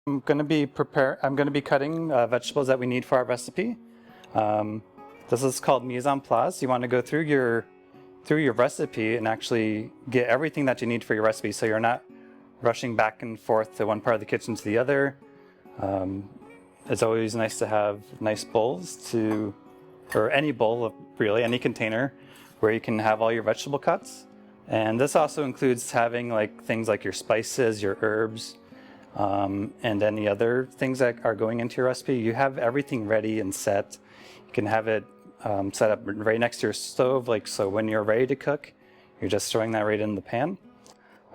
I'm going to be cutting vegetables that we need for our recipe. This is called mise en place. You want to go through your recipe and actually get everything that you need for your recipe, so you're not rushing back and forth to one part of the kitchen to the other. It's always nice to have nice bowls or any bowl, really, any container where you can have all your vegetable cuts. And this also includes having things like your spices, your herbs, and any other things that are going into your recipe. You have everything ready and set. You can have it set up right next to your stove, so when you're ready to cook, you're just throwing that right in the pan.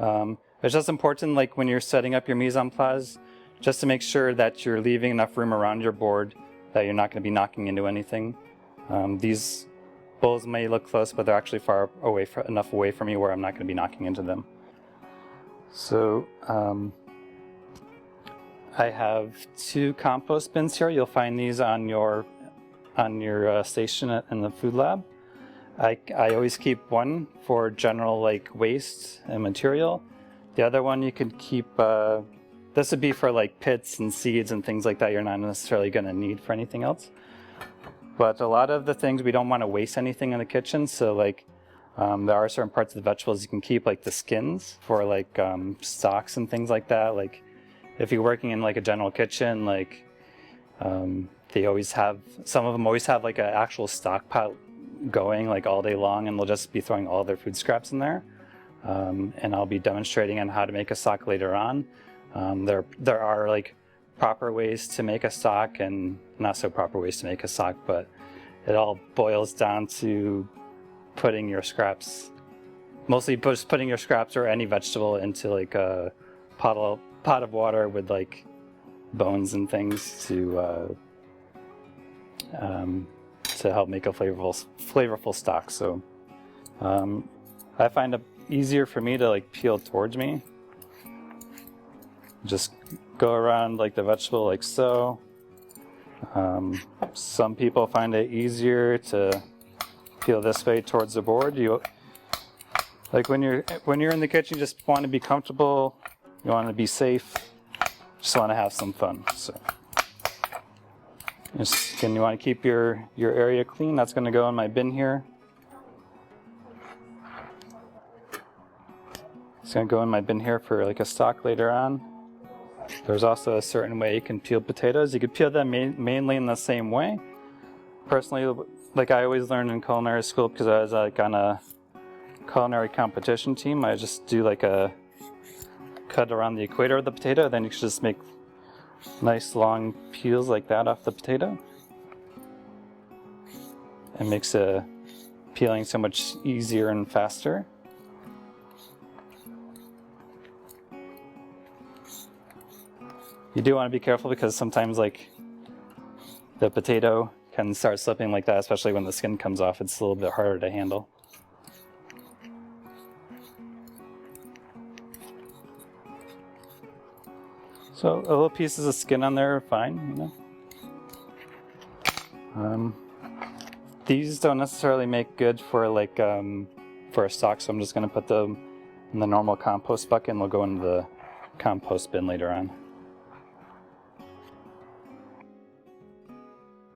It's just important, when you're setting up your mise en place, just to make sure that you're leaving enough room around your board that you're not going to be knocking into anything. These bowls may look close, but they're actually enough away from you where I'm not going to be knocking into them. So I have 2 compost bins here. You'll find these on your station in the food lab. I always keep one for general waste and material. The other one you could keep. This would be for pits and seeds and things like that. You're not necessarily going to need for anything else. But a lot of the things, we don't want to waste anything in the kitchen. So there are certain parts of the vegetables you can keep, the skins for stocks and things like that. If you're working in a general kitchen, they always have, some of them always have an actual stock pot going all day long, and they'll just be throwing all their food scraps in there. And I'll be demonstrating on how to make a stock later on. There are proper ways to make a stock and not so proper ways to make a stock, but it all boils down to putting your scraps, mostly just putting your scraps or any vegetable into a pot of water with bones and things to help make a flavorful stock. So I find it easier for me to peel towards me. Just go around the vegetable like so. Some people find it easier to peel this way towards the board. When you're in the kitchen, you just want to be comfortable. You want to be safe. Just want to have some fun. So, again, you want to keep your area clean. That's going to go in my bin here. It's going to go in my bin here for a stock later on. There's also a certain way you can peel potatoes. You could peel them mainly in the same way. Personally, I always learned in culinary school, because I was on a culinary competition team, I just do a cut around the equator of the potato. Then you can just make nice long peels like that off the potato. It makes peeling so much easier and faster. You do want to be careful, because sometimes the potato can start slipping like that, especially when the skin comes off. It's a little bit harder to handle. So little pieces of skin on there are fine, These don't necessarily make good for for a stock, so I'm just going to put them in the normal compost bucket, and they'll go into the compost bin later on.